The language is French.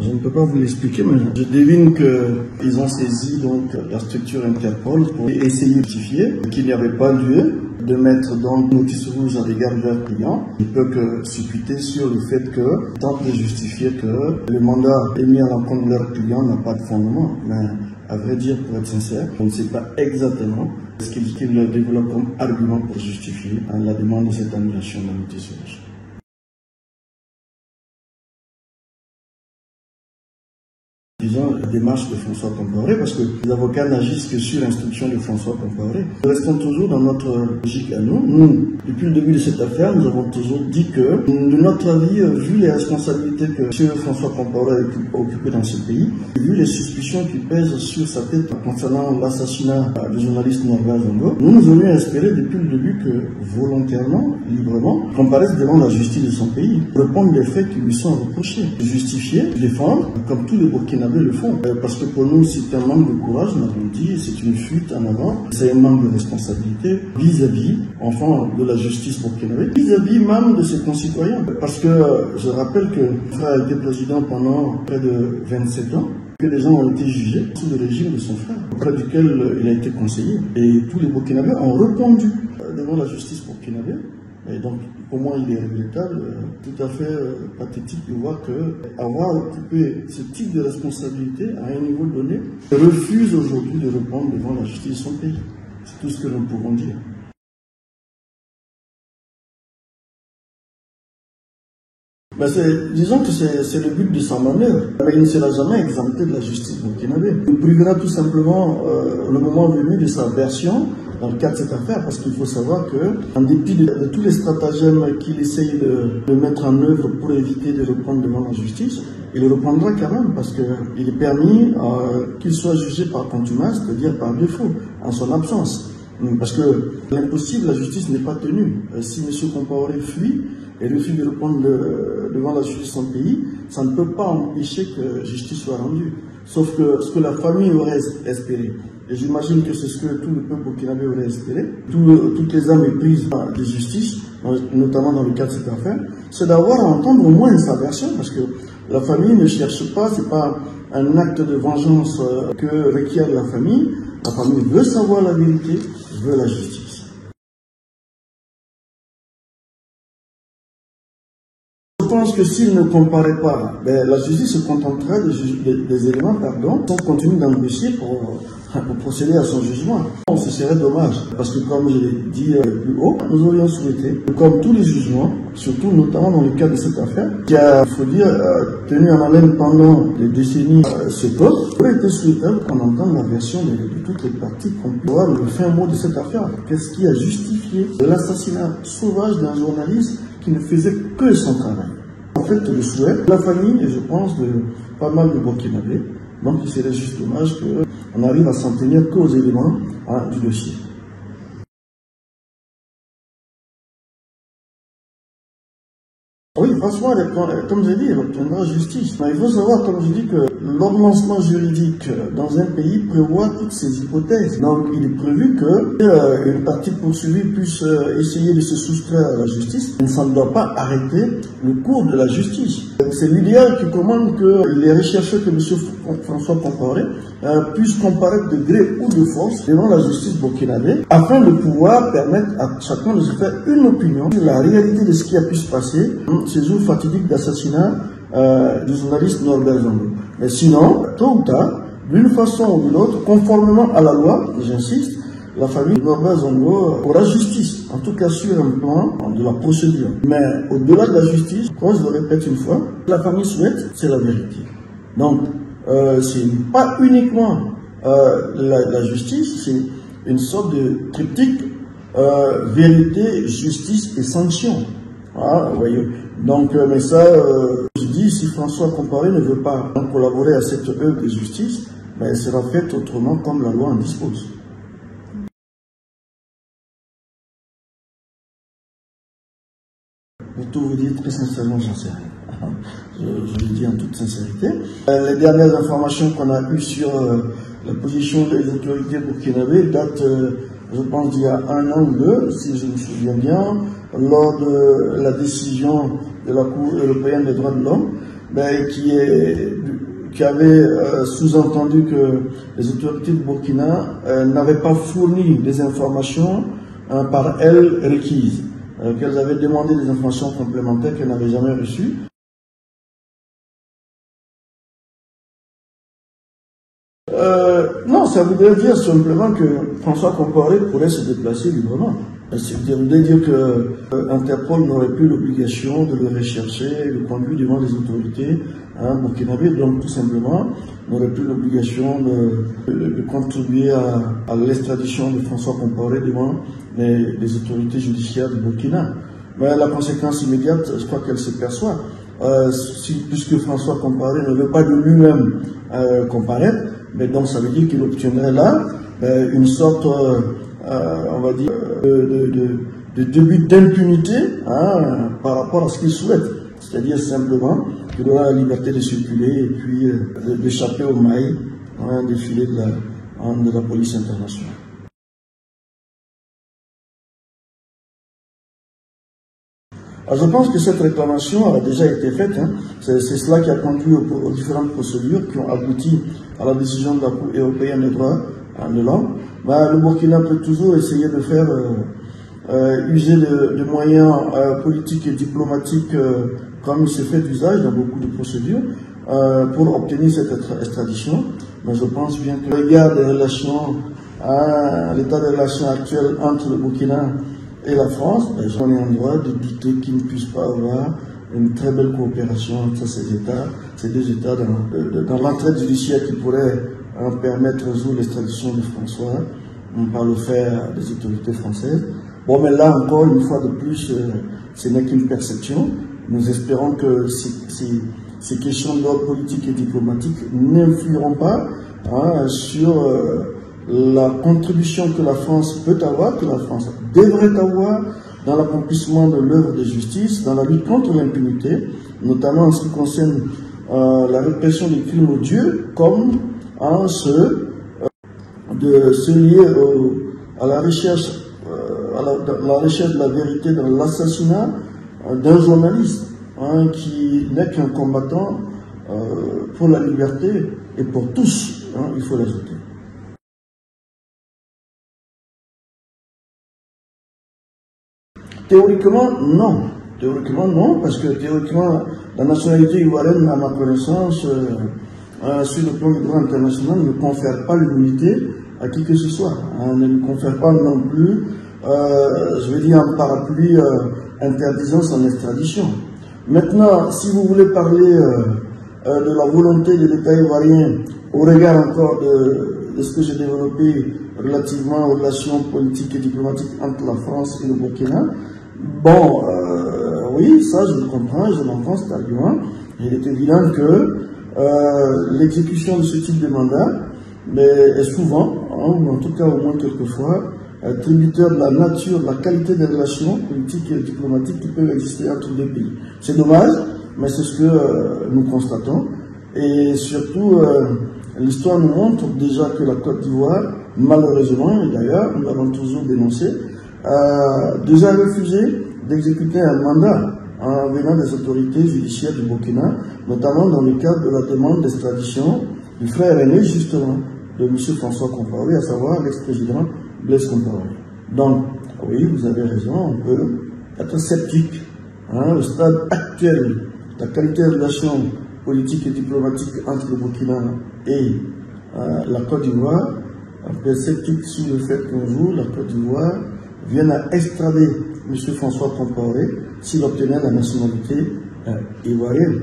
Je ne peux pas vous l'expliquer, mais je devine qu'ils ont saisi donc la structure Interpol pour essayer de justifier qu'il n'y avait pas lieu de mettre donc notice rouge à l'égard de leurs clients. Il peut que supputer sur le fait que tentent de justifier que le mandat émis à l'encontre de leurs clients n'a pas de fondement. Mais à vrai dire, pour être sincère, on ne sait pas exactement ce qu'ils développent comme argument pour justifier la demande de cette annulation de la notice rouge. Disons, la démarche de François Compaoré, parce que les avocats n'agissent que sur l'instruction de François Compaoré. Nous restons toujours dans notre logique à nous. Nous, depuis le début de cette affaire, nous avons toujours dit que, de notre avis, vu les responsabilités que M. François Compaoré a occupées dans ce pays, vu les suspicions qui pèsent sur sa tête concernant l'assassinat du journaliste Norbert Zongo, nous aurions espéré depuis le début que, volontairement, librement, comparaisse devant la justice de son pays, répondre des faits qui lui sont reprochés, justifier, défendre, comme tous les Burkinabés le font. Parce que pour nous, c'est un manque de courage, nous l'avons dit, c'est une fuite en avant, c'est un manque de responsabilité vis-à-vis, enfin, de la justice burkinabé, vis-à-vis même de ses concitoyens. Parce que je rappelle que mon frère a été président pendant près de 27 ans, que des gens ont été jugés sous le régime de son frère, auprès duquel il a été conseiller. Et tous les Burkinabés ont répondu devant la justice burkinabé. Et donc, pour moi, il est regrettable, tout à fait pathétique de voir qu'avoir occupé ce type de responsabilité à un niveau donné, refuse aujourd'hui de répondre devant la justice de son pays. C'est tout ce que nous pouvons dire. Ben disons que c'est le but de sa manœuvre, mais il ne sera jamais exempté de la justice burkinabé. Il privera tout simplement le moment venu de sa version dans le cadre de cette affaire, parce qu'il faut savoir que, en dépit de tous les stratagèmes qu'il essaye de mettre en œuvre pour éviter de reprendre devant la justice, il le reprendra quand même, parce qu'il est permis qu'il soit jugé par contumace, c'est-à-dire par défaut, en son absence. Parce que l'impossible, la justice n'est pas tenue. Si M. Compaoré fuit et refuse de reprendre devant la justice de son pays, ça ne peut pas empêcher que justice soit rendue. Sauf que ce que la famille aurait espéré, et j'imagine que c'est ce que tout le peuple burkinabé aurait espéré, toutes les âmes éprises de justice, notamment dans le cas de cette affaire, c'est d'avoir à entendre au moins sa version, parce que la famille ne cherche pas, c'est pas un acte de vengeance que requiert la famille veut savoir la vérité, veut la justice. Je pense que s'il ne comparait pas, la justice se contenterait des éléments sans continuer d'embêcher pour procéder à son jugement. Ce serait dommage, parce que comme je l'ai dit plus haut, nous aurions souhaité, comme tous les jugements, surtout notamment dans le cas de cette affaire, qui a, il faut dire, tenu en haleine pendant des décennies ce peuple, il aurait été souhaitable qu'on entende la version de toutes les parties, qu'on puisse voir le fin mot de cette affaire. Qu'est-ce qui a justifié l'assassinat sauvage d'un journaliste qui ne faisait que son travail? En fait, le souhait de la famille, et je pense de pas mal de Burkinabés, donc il serait juste dommage qu'on arrive à s'en tenir qu'aux éléments du dossier. Oui, franchement, comme j'ai dit, elle obtiendra justice. Mais il faut savoir, comme je dis, que l'ordonnancement juridique dans un pays prévoit toutes ces hypothèses. Donc, il est prévu qu'une partie poursuivie puisse essayer de se soustraire à la justice. Ça ne doit pas arrêter le cours de la justice. C'est l'idéal qui commande que les rechercheurs que M. François Compaoré puissent comparaître de gré ou de force devant la justice burkinabé afin de pouvoir permettre à chacun de se faire une opinion sur la réalité de ce qui a pu se passer ces jours fatidiques d'assassinat du journaliste Norbert Zongo. Mais sinon, tôt ou tard, d'une façon ou d'une autre, conformément à la loi, j'insiste, la famille de Norbert Zongo aura justice, en tout cas sur un plan de la procédure. Mais au-delà de la justice, comme je le répète une fois, la famille souhaite, c'est la vérité. Donc, c'est pas uniquement la justice, c'est une sorte de triptyque vérité, justice et sanction. Voilà, vous voyez. Donc, mais ça, je dis, si François Compaoré ne veut pas collaborer à cette œuvre de justice, ben, elle sera faite autrement comme la loi en dispose. Pour tout vous dire très sincèrement, j'en sais rien. Je le dis en toute sincérité. Les dernières informations qu'on a eues sur la position des autorités burkinabées datent, je pense, d'il y a 1 an ou 2, si je me souviens bien, lors de la décision de la Cour européenne des droits de l'homme, qui est qui avait sous-entendu que les autorités de Burkina n'avaient pas fourni des informations par elles requises, qu'elles avaient demandé des informations complémentaires qu'elles n'avaient jamais reçues. Non, ça voudrait dire simplement que François Compaoré pourrait se déplacer librement. Ça voudrait dire que Interpol n'aurait plus l'obligation de le rechercher, de le conduire devant les autorités burkinabées, donc tout simplement n'aurait plus l'obligation de contribuer à l'extradition de François Compaoré devant les autorités judiciaires du Burkina. Mais la conséquence immédiate, je crois qu'elle se perçoit. Puisque François Compaoré ne veut pas de lui-même comparaître, mais donc ça veut dire qu'il obtiendrait là une sorte, on va dire, de début d'impunité par rapport à ce qu'il souhaite. C'est-à-dire simplement qu'il aura la liberté de circuler et puis d'échapper aux mailles des filets de la police internationale. Alors je pense que cette réclamation a déjà été faite. C'est cela qui a conduit aux différentes procédures qui ont abouti à la décision de la Cour européenne des droits de l'homme. Le Burkina peut toujours essayer de faire user de moyens politiques et diplomatiques comme il s'est fait usage dans beaucoup de procédures pour obtenir cette extradition. Mais je pense bien que l'état des relations actuel entre le Burkina et la France, on est en droit de douter qu'il ne puisse pas avoir une très belle coopération entre ces deux États dans l'entraide judiciaire qui pourrait permettre de résoudre l'extradition de François par le faire des autorités françaises. Bon, mais là encore, une fois de plus, ce n'est qu'une perception. Nous espérons que ces questions d'ordre politique et diplomatique n'influeront pas sur la contribution que la France peut avoir, que la France devrait avoir dans l'accomplissement de l'œuvre de justice, dans la lutte contre l'impunité, notamment en ce qui concerne la répression des crimes odieux, comme ceux de se lier à la recherche de la vérité dans l'assassinat d'un journaliste qui n'est qu'un combattant pour la liberté et pour tous, il faut l'ajouter. Théoriquement, non. Théoriquement, non, parce que théoriquement, la nationalité ivoirienne, à ma connaissance, sur le plan du droit international, ne confère pas l'immunité à qui que ce soit. Ne lui confère pas non plus, je veux dire, un parapluie interdisant son extradition. Maintenant, si vous voulez parler de la volonté de l'État ivoirien, au regard encore de ce que j'ai développé relativement aux relations politiques et diplomatiques entre la France et le Burkina, bon, oui, ça je le comprends, je l'entends cet argument. Il est évident que l'exécution de ce type de mandat est souvent, ou en tout cas au moins quelquefois, tributaire de la nature, de la qualité des relations politiques et diplomatiques qui peuvent exister entre deux pays. C'est dommage, mais c'est ce que nous constatons. Et surtout, l'histoire nous montre déjà que la Côte d'Ivoire, malheureusement, et d'ailleurs, nous l'avons toujours dénoncé, a déjà refusé d'exécuter un mandat en venant des autorités judiciaires du Burkina, notamment dans le cadre de la demande d'extradition du frère aîné, justement, de M. François Compaoré, à savoir l'ex-président Blaise Compaoré. Donc, oui, vous avez raison, on peut être sceptique. Au stade actuel, la qualité de relations politiques et diplomatiques entre le Burkina et la Côte d'Ivoire, on peut être sceptique sur le fait qu'un jour, la Côte d'Ivoire vienne à extrader M. François Compaoré s'il obtenait la nationalité ivoirienne.